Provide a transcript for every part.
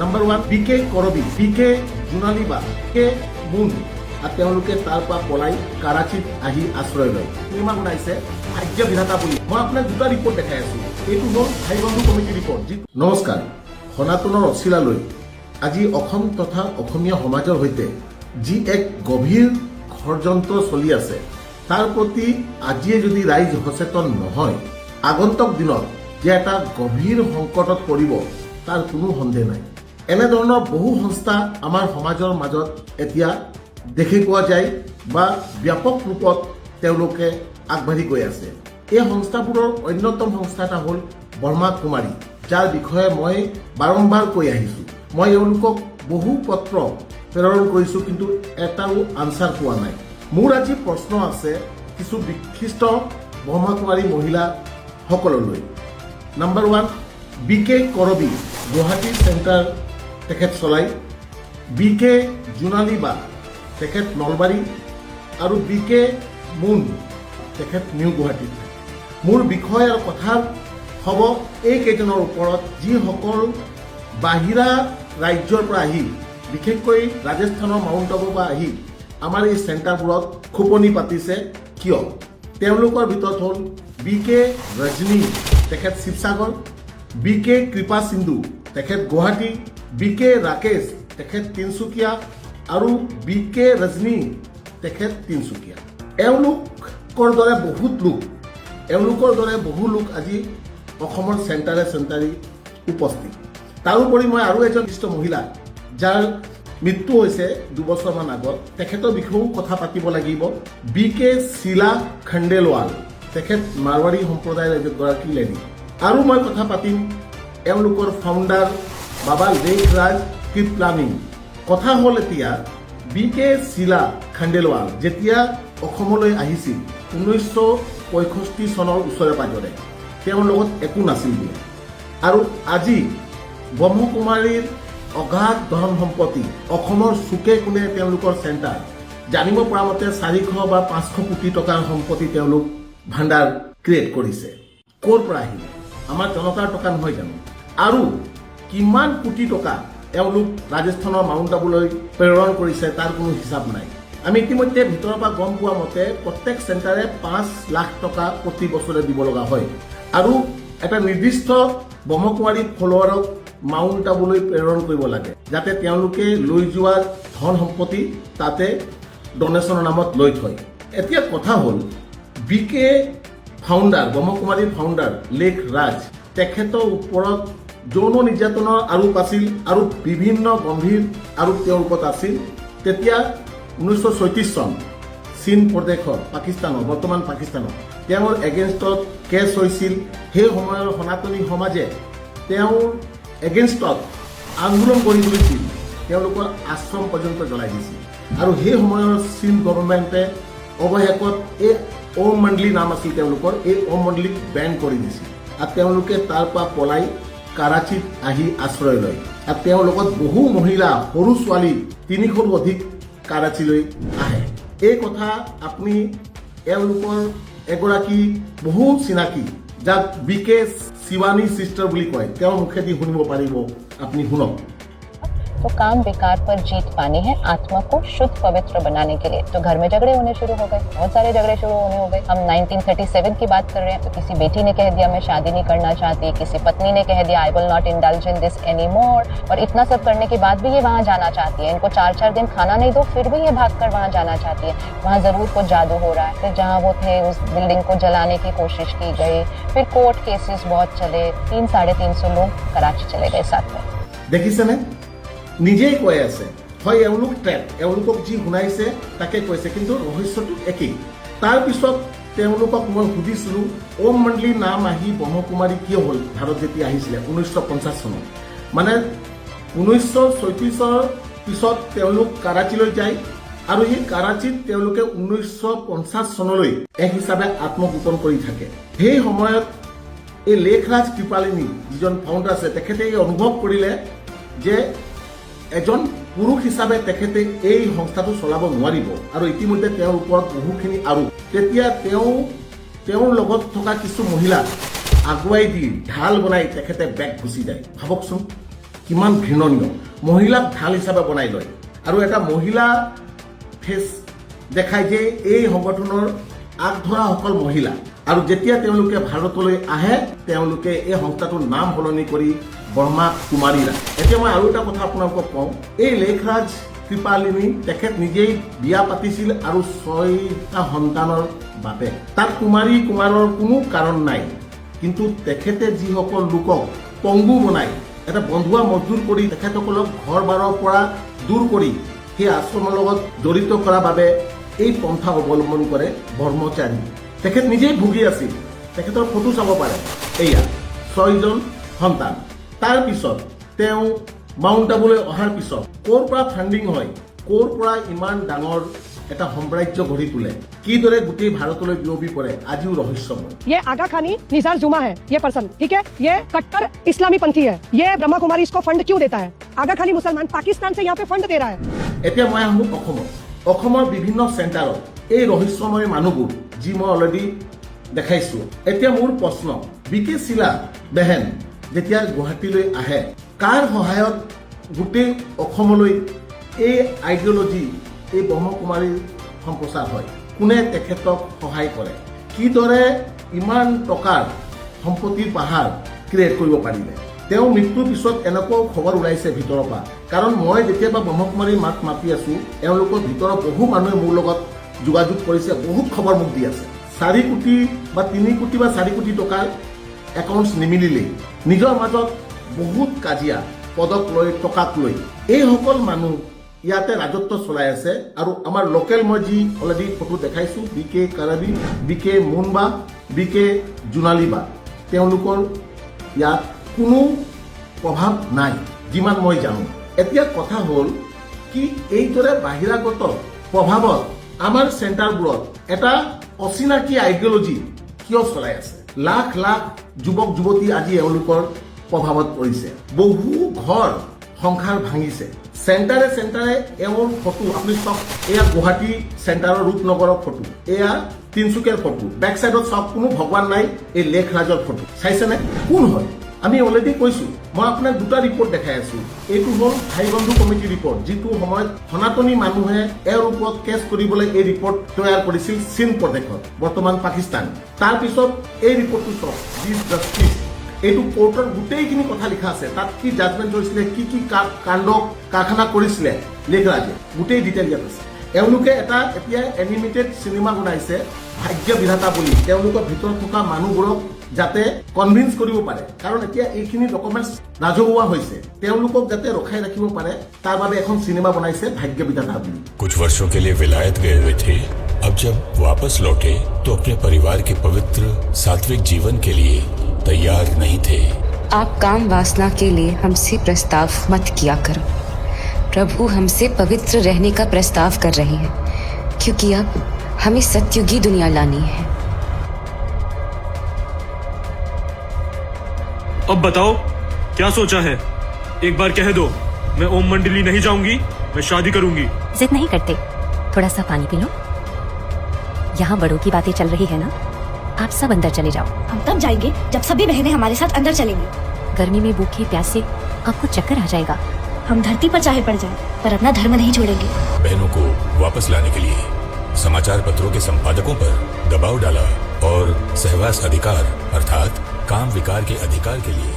Number 1 বিকে কৰবি, বিকে জোনালীবা, কে মুন আৰু তেওঁলোকে তাৰ পৰা পলাই কাৰাচীত আহি আশ্ৰয় লয়। নিৰ্মাণ বনাইছে ভাগ্য বিধাতা বুলি। মই আপোনাক দুটা ৰিপৰ্ট দেখাই আছো। এইটো হ'ল ভাইবন্ধু কমিটি ৰিপৰ্ট। নমস্কাৰ, সনাতনৰ অচিলালৈ আজি অসম তথা অসমীয়া সমাজৰ সৈতে যি এক গভীৰ ষড়যন্ত্ৰ চলি আছে, তাৰ প্ৰতি আজিয়ে যদি ৰাইজ সচেতন নহয়, আগন্তুক দিনত যে এটা গভীৰ সংকটত পৰিব তাৰ কোনো সন্দেহ নাই। এনেধৰণৰ বহু সংস্থা আমাৰ সমাজৰ মাজত এতিয়া দেখি পোৱা যায় বা ব্যাপক ৰূপত তেওঁলোকে আগবাঢ়ি গৈ আছে। এই সংস্থাবোৰৰ অন্যতম সংস্থা এটা হ'ল ব্ৰহ্মা কুমাৰী, যাৰ বিষয়ে মই বাৰম্বাৰ কৈ আহিছোঁ। মই এওঁলোকক বহু পত্ৰ প্ৰেৰণ কৰিছোঁ, কিন্তু এটাও আনচাৰ পোৱা নাই। মোৰ আজি প্ৰশ্ন আছে কিছু বিশিষ্ট ব্ৰহ্মা কুমাৰী মহিলাসকললৈ। নাম্বাৰ 1 বিকে কৰবি, গুৱাহাটী চেণ্টাৰ তেখেত চলাই, বিকে জোনালীবা তেখেত নলবাৰী আৰু বিকে মুন তেখেত নিউ গুৱাহাটীত। মোৰ বিষয় আৰু কথা হ'ব এইকেইজনৰ ওপৰত, যিসকল বাহিৰা ৰাজ্যৰ পৰা আহি, বিশেষকৈ ৰাজস্থানৰ মাউণ্ট আবুৰ পৰা আহি আমাৰ এই চেণ্টাৰবোৰত খোপনি পাতিছে। কিয়? তেওঁলোকৰ ভিতৰত হ'ল বিকে ৰজনী তেখেত শিৱসাগৰ, বিকে কৃপা সিন্ধু তেখেত গুৱাহাটী, বিকে ৰাকেশ তেখেত তিনিচুকীয়া আৰু বিকে ৰজনী তেখেত তিনিচুকীয়া। এওঁলোকৰ দৰে বহু লোক আজি অসমৰ চেণ্টাৰে উপস্থিত। তাৰোপৰি মই আৰু এজন বিশিষ্ট মহিলা, যাৰ মৃত্যু হৈছে 2 বছৰমান আগত, তেখেতৰ বিষয়েও কথা পাতিব লাগিব। বিকে শিলা খণ্ডেলৱাল তেখেত মাৰৱাৰী সম্প্ৰদায়ৰ এগৰাকী লেডি। আৰু মই কথা পাতিম এওঁলোকৰ ফাউণ্ডাৰ বাবা লেখৰাজ কৃপলানী। কথা হ'ল এতিয়া বিকে শিলা খণ্ডেলৱাল যেতিয়া অসমলৈ আহিছিল 1965 চনৰ ওচৰে পাজৰে, তেওঁৰ লগত একো নাছিল বোলে। আৰু আজি ব্ৰহ্মকুমাৰীৰ অগাধ ধন সম্পত্তি, অসমৰ চুকে কোণে তেওঁলোকৰ চেণ্টাৰ, জানিব পৰা মতে 400 বা 500 কোটি টকাৰ সম্পত্তি তেওঁলোক ভাণ্ডাৰ ক্ৰিয়েট কৰিছে। ক'ৰ পৰা আহিলে? আমাৰ জনতাৰ টকা নহয় জানো? আৰু কিমান কোটি টকা এওঁলোক ৰাজস্থানৰ মাউণ্ট আবুলৈ প্ৰেৰণ কৰিছে তাৰ কোনো হিচাপ নাই। আমি ইতিমধ্যে ভিতৰৰ পৰা গম পোৱা মতে প্ৰত্যেক চেণ্টাৰে 5 লাখ টকা প্ৰতি বছৰে দিব লগা হয়। আৰু এটা নিৰ্দিষ্ট ব্ৰহ্মকুমাৰী ফলোৱাৰক মাউণ্ট আবুলৈ প্ৰেৰণ কৰিব লাগে, যাতে তেওঁলোকে লৈ যোৱা ধন সম্পত্তি তাতে ডনেশ্যনৰ নামত লৈ থয়। এতিয়া কথা হ'ল বিকে ফাউণ্ডাৰ, ব্ৰহ্মকুমাৰীৰ ফাউণ্ডাৰ লেখৰাজ, তেখেতৰ ওপৰত যৌন নিৰ্যাতনৰ আৰোপ আছিল আৰু বিভিন্ন গম্ভীৰ আৰোপ তেওঁৰ ওপৰত আছিল। তেতিয়া 1936 চন চীন প্ৰদেশৰ পাকিস্তানৰ, বৰ্তমান পাকিস্তানৰ, তেওঁৰ এগেইনষ্টত কেছ হৈছিল। সেই সময়ৰ সনাতনী সমাজে তেওঁৰ এগেইনষ্টত আন্দোলন কৰি তুলিছিল, তেওঁলোকৰ আশ্ৰম পৰ্যন্ত জ্বলাই দিছিল। আৰু সেই সময়ৰ চীন গভৰ্ণমেণ্টে অৱশেষত এই ওম মণ্ডলী নাম আছিল তেওঁলোকৰ, এই ওম মণ্ডলীক বেন কৰি দিছিল। আৰু তেওঁলোকে তাৰ পৰা পলাই কাৰাচীত আহি আশ্ৰয় লয়। আৰু তেওঁৰ লগত বহু মহিলা, সৰু ছোৱালী 300ৰো অধিক কাৰাচীলৈ আহে। এই কথা আপুনি এওঁলোকৰ এগৰাকী বহু চিনাকি, যাক বিকে শিৱানী চিষ্টাৰ বুলি কয়, তেওঁৰ মুখেদি শুনিব পাৰিব। আপুনি শুনক। तो काम बेकार पर जीत पानी है, आत्मा को शुद्ध पवित्र बनाने के लिए। तो घर में झगड़े होने शुरू हो गए, बहुत सारे झगड़े शुरू होने हो गए। हम 1937 की बात कर रहे हैं। तो किसी बेटी ने कह दिया मैं शादी नहीं करना चाहती, किसी पत्नी ने कह दिया I will not indulge in this any more. और इतना सब करने के बाद भी ये वहाँ जाना चाहती है। इनको 4-4 दिन खाना नहीं दो फिर भी ये भागकर वहाँ जाना चाहती है। वहाँ जरूर कुछ जादू हो रहा है। फिर जहाँ वो थे उस बिल्डिंग को जलाने की कोशिश की गई। फिर कोर्ट केसेस बहुत चले, 300-350 लोग कराची चले गए साथ में। দেখিছেনে? নিজেই কৈ আছে, হয় এওঁলোক ট্ৰেপ, এওঁলোকক যি শুনাইছে তাকে কৈছে, কিন্তু ৰহস্যটো একেই। তাৰপিছত তেওঁলোকক মই সুধিছিলোঁ ওম মণ্ডলীৰ নাম আহি ব্ৰহ্মকুমাৰী কিয় হ'ল ভাৰত যেতিয়া আহিছিলে 1950 চনত। মানে 1936 পিছত তেওঁলোক কাৰাচীলৈ যায় আৰু সেই কাৰাচীত তেওঁলোকে 1950 চনলৈ এক হিচাপে আত্মগোপন কৰি থাকে। সেই সময়ত এই লেখৰাজ কৃপালিনী যিজন ফাউণ্ডাৰ আছে, তেখেতে অনুভৱ কৰিলে যে এজন পুৰুষ হিচাপে তেখেতে এই সংস্থাটো চলাব নোৱাৰিব আৰু ইতিমধ্যে তেওঁৰ ওপৰত বহুখিনি আৰোপ। তেতিয়া তেওঁৰ লগত থকা কিছু মহিলাক আগুৱাই দি ঢাল বনাই তেখেতে বেগ গুচি যায়। ভাবকচোন কিমান ঘৃণনীয় মহিলাক ঢাল হিচাপে বনাই লয় আৰু এটা মহিলা ফেচ দেখায় যে এই সংগঠনৰ আগধৰাসকল মহিলা আৰু যেতিয়া তেওঁলোকে ভাৰতলৈ আহে তেওঁলোকে এই সংস্থাটোৰ নাম সলনি কৰি বৰ্মা কুমাৰীৰা। এতিয়া মই আৰু এটা কথা আপোনালোকক কওঁ, এই লেখৰাজ কৃপালিনী তেখেত নিজেই বিয়া পাতিছিল আৰু 6টা সন্তানৰ বাপেক। তাত কুমাৰী কুমাৰৰ কোনো কাৰণ নাই, কিন্তু তেখেতে যিসকল লোকক পংগু বনাই এটা বন্ধুৱা মজদুৰ কৰি তেখেতসকলক ঘৰ বাৰৰ পৰা দূৰ কৰি সেই আশ্ৰমৰ লগত জড়িত কৰাৰ বাবে এই পন্থা অৱলম্বন কৰে ব্ৰহ্মচাৰী। তেখেত নিজেই ভুগি আছিল, তেখেতৰ ফটো চাব পাৰে। এয়া 6জন সন্তান। তাৰ পিছত তেওঁ মাউণ্ট আবুলৈ অহাৰ পিছত ক'ৰ পৰা ফাণ্ডিং হয়, ক'ৰ পৰা ইমান ডাঙৰ এটা সাম্ৰাজ্য গঢ়ি তোলে, কিদৰে গোটেই ভাৰতলৈ বিয়পি পৰে আজিও ৰহস্যময়। ये आगा खानी निसार जुमा है, ये पर्सन ठीक है, ये कट्टर इस्लामी पंथी है। ये ब्रह्मा कुमारी इसको फंड क्यों देता है? आगा खानी मुसलमान पाकिस्तान से यहाँ पे फंड दे रहा है। এতিয়া মই আহোঁ অসমৰ বিভিন্ন চেণ্টাৰত এই ৰহস্যময় মানুহবোৰ যি মই অলৰেডি দেখাইছোঁ। এতিয়া মোৰ প্ৰশ্ন, বিকে শিলা বেহেন যেতিয়া গুৱাহাটীলৈ আহে কাৰ সহায়ত গোটেই অসমলৈ এই আইডিঅলজি এই ব্ৰহ্মকুমাৰীৰ সম্প্ৰচাৰ হয়? কোনে তেখেতক সহায় কৰে? কিদৰে ইমান টকাৰ সম্পত্তিৰ পাহাৰ ক্ৰিয়েট কৰিব পাৰিলে? তেওঁ মৃত্যুৰ পিছত এনেকুৱাও খবৰ ওলাইছে ভিতৰৰ পৰা, কাৰণ মই যেতিয়াবা ব্ৰহ্মকুমাৰীৰ মাত মাতি আছোঁ এওঁলোকৰ ভিতৰৰ বহু মানুহে মোৰ লগত যোগাযোগ কৰিছে, বহুত খবৰ মোক দি আছে। 4 কোটি বা 3 কোটি বা 4 কোটি টকাৰ একাউণ্টছ নিমিলিলেই নিজৰ মাজত বহুত কাজিয়া, পদক লৈ টকাক লৈ এইসকল মানুহ ইয়াতে ৰাজত্ব চলাই আছে। আৰু আমাৰ লোকেল মই যি অলৰেডি ফটো দেখাইছোঁ, BK কাৰাবী, BK মুনবা, BK জোনালীবা, তেওঁলোকৰ ইয়াত কোনো প্ৰভাৱ নাই যিমান মই জানো। এতিয়া কথা হ'ল কি, এইদৰে বাহিৰাগত প্ৰভাৱত আমাৰ চেণ্টাৰবোৰত এটা অচিনাকি আইডিঅলজি কিয় চলাই আছে? লাখ লাখ যুৱক যুৱতী আজি এওঁলোকৰ প্ৰভাৱত পৰিছে, বহু ঘৰ সংসাৰ ভাঙিছে। চেণ্টাৰে এওঁৰ ফটো আপুনি চাওক, এয়া গুৱাহাটী চেণ্টাৰৰ ৰূপনগৰৰ ফটো, এয়া তিনিচুকীয়াৰ ফটো, বেক চাইডত চাওক কোনো ভগৱান নাই, এই লেখৰাজৰ ফটো চাইছেনে? কোন হয়? আমি অলৰেডি কৈছোঁ, মই আপোনাক 2টা ৰিপৰ্ট দেখাই আছোঁ। এইটো হ'ল ভাইবন্ধু কমিটি ৰিপৰ্ট, যিটো সময়ত সনাতনী মানুহে এওঁৰ ওপৰত কেছ কৰিবলৈ এই ৰিপৰ্ট তৈয়াৰ কৰিছিল চীন প্ৰদেশত, বৰ্তমান পাকিস্তান। তাৰপিছত এই ৰিপৰ্টটো চাওক, দিছ জাষ্টিছ, এইটো কোৰ্টৰ গোটেইখিনি কথা লিখা আছে, তাত কি জাজমেণ্ট কৰিছিলে, কি কি কাণ্ড কাৰখানা কৰিছিলে লেখৰাজে, গোটেই ডিটেইল ইয়াত আছে। এওঁলোকে এটা এতিয়া এনিমেটেড চিনেমা বনাইছে ভাগ্য বিধাতা বুলি, তেওঁলোকৰ ভিতৰত থকা মানুহবোৰক যাতে কনভিন্স কৰিব পাৰে, কাৰণ এতিয়া এইখিনি ডকুমেণ্টছ ৰাজহুৱা হৈছে, তেওঁলোকক যাতে ৰখাই ৰাখিব পাৰে তাৰ বাবে এখন চিনেমা বনাইছে ভাগ্য বিধাতা বুলি। कुछ वर्षों के लिए विलायत गए हुए थे, अब जब वापस लौटे तो अपने परिवार के पवित्र सात्विक जीवन के लिए तैयार नहीं थे। आप काम वासना के लिए हमसे प्रस्ताव मत किया करो। प्रभु हमसे पवित्र रहने का प्रस्ताव कर रहे हैं, क्योंकि अब हमें सतयुगी दुनिया लानी है। अब बताओ क्या सोचा है? एक बार कह दो, मैं ओम मंडली नहीं जाऊंगी, मैं शादी करूंगी। जिद नहीं करते, थोड़ा सा पानी पी लो। यहाँ बड़ों की बातें चल रही है ना, आप सब अंदर चले जाओ। हम तब जाएंगे जब सभी बहनें हमारे साथ अंदर चलेंगी। गर्मी में भूखे प्यासे आपको चक्कर आ जाएगा। हम धरती पर चाहे पड़ जाएं, पर अपना धर्म नहीं छोड़ेंगे। बहनों को वापस लाने के लिए समाचार पत्रों के संपादकों पर दबाव डाला और सहवास अधिकार अर्थात काम विकार के अधिकार के लिए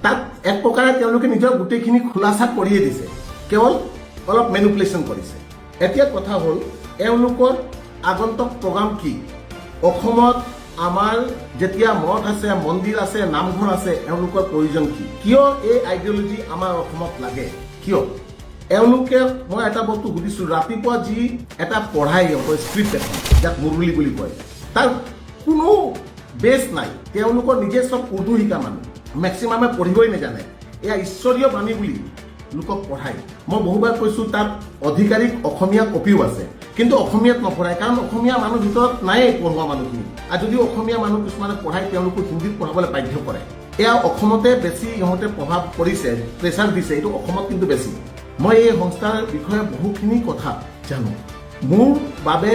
তাত এক প্ৰকাৰে তেওঁলোকে নিজৰ গোটেইখিনি খোলাচা কৰিয়ে দিছে, কেৱল অলপ মেনিপুলেশ্যন কৰিছে। এতিয়া কথা হ'ল এওঁলোকৰ আগন্তুক প্ৰগ্ৰাম কি? অসমত আমাৰ যেতিয়া মঠ আছে, মন্দিৰ আছে, নামঘৰ আছে, এওঁলোকৰ প্ৰয়োজন কি? কিয় এই আইডিঅলজি আমাৰ অসমত লাগে? কিয় এওঁলোকে, মই এটা বস্তু সুধিছোঁ, ৰাতিপুৱা যি এটা পঢ়াই স্ক্ৰিপ্ট এখন, যাক মুৰলী বুলি কয়, তাৰ কোনো বেছ নাই। তেওঁলোকৰ নিজে চব উৰ্দু শিকা মানুহ, মেক্সিমামে পঢ়িবই নাজানে, এয়া ঈশ্বৰীয় বাণী বুলি লোকক পঢ়ায়। মই বহুবাৰ কৈছোঁ, তাত অধিকাৰীক অসমীয়া কপিও আছে, কিন্তু অসমীয়াত নপঢ়ায়, কাৰণ অসমীয়া মানুহ ভিতৰত নায়েই পঢ়োৱা মানুহখিনি। আৰু যদিও অসমীয়া মানুহ কিছুমানে পঢ়ায়, তেওঁলোকক হিন্দীত পঢ়াবলৈ বাধ্য কৰে। এয়া অসমতে বেছি ইহঁতে প্ৰভাৱ পৰিছে, প্ৰেছাৰ দিছে, এইটো অসমত কিন্তু বেছি। মই এই সংস্থাৰ বিষয়ে বহুখিনি কথা জানো। মোৰ বাবে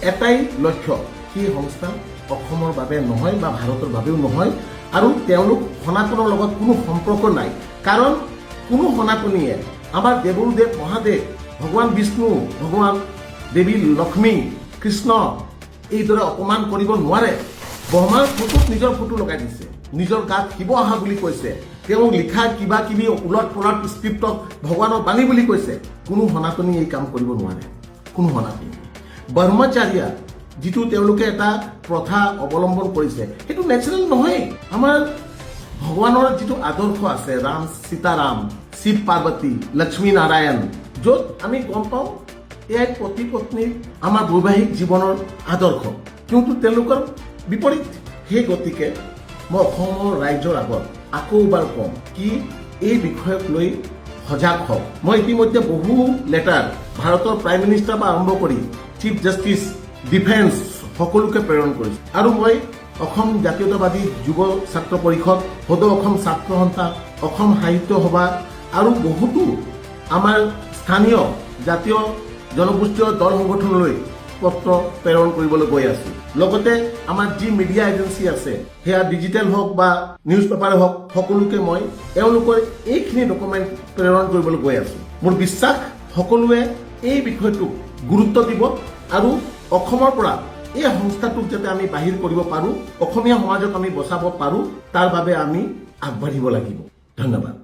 এটাই লক্ষ্য, সেই সংস্থা অসমৰ বাবে নহয় বা ভাৰতৰ বাবেও নহয়, আৰু তেওঁলোক সনাতনৰ লগত কোনো সম্পৰ্ক নাই কাৰণ কোনো সনাতনীয়ে আমাৰ দেৱদেৱ মহাদেৱ ভগৱান বিষ্ণু ভগৱান দেৱী লক্ষ্মী কৃষ্ণ এইদৰে অপমান কৰিব নোৱাৰে ব্ৰহ্মাৰ ফটোত নিজৰ ফটো লগাই দিছে নিজৰ গাত শিৱ আহা বুলি কৈছে তেওঁ লিখা কিবা কিবি উলট পলট স্ক্ৰিপ্টক ভগৱানৰ বাণী বুলি কৈছে কোনো সনাতনী এই কাম কৰিব নোৱাৰে কোনো সনাতনী ব্ৰহ্মচাৰ্য যিটো তেওঁলোকে এটা প্ৰথা অৱলম্বন কৰিছে সেইটো নেচাৰেল নহয় আমাৰ ভগৱানৰ যিটো আদৰ্শ আছে ৰাম সীতাৰাম শিৱ পাৰ্বতী লক্ষ্মী নাৰায়ণ য'ত আমি গম পাওঁ এয়াই পতি পত্নীৰ আমাৰ বৈবাহিক জীৱনৰ আদৰ্শ কিন্তু তেওঁলোকৰ বিপৰীত সেই গতিকে মই অসমৰ ৰাইজৰ আগত আকৌ এবাৰ কম কি এই বিষয়ক লৈ সজাগ হওক মই ইতিমধ্যে বহু লেটাৰ ভাৰতৰ প্ৰাইম মিনিষ্টাৰ পৰা আৰম্ভ কৰি চিফ জাষ্টিছ ডিফেন্স সকলোকে প্ৰেৰণ কৰিছোঁ আৰু মই অসম জাতীয়তাবাদী যুৱ ছাত্ৰ পৰিষদ সদৌ অসম ছাত্ৰ সন্থা অসম সাহিত্য সভা আৰু বহুতো আমাৰ স্থানীয় জাতীয় জনগোষ্ঠীয় দল সংগঠনলৈ পত্ৰ প্ৰেৰণ কৰিবলৈ গৈ আছো লগতে আমাৰ যি মিডিয়া এজেঞ্চি আছে সেয়া ডিজিটেল হওক বা নিউজ পেপাৰ হওক সকলোকে মই এওঁলোকৰ এইখিনি ডকুমেণ্ট প্ৰেৰণ কৰিবলৈ গৈ আছো মোৰ বিশ্বাস সকলোৱে এই বিষয়টোক গুৰুত্ব দিব আৰু অসমৰ পৰা এই সংস্থাটোক যাতে আমি বাহিৰ কৰিব পাৰো অসমীয়া সমাজক আমি বচাব পাৰো তাৰ বাবে আমি আগবাঢ়িব লাগিব ধন্যবাদ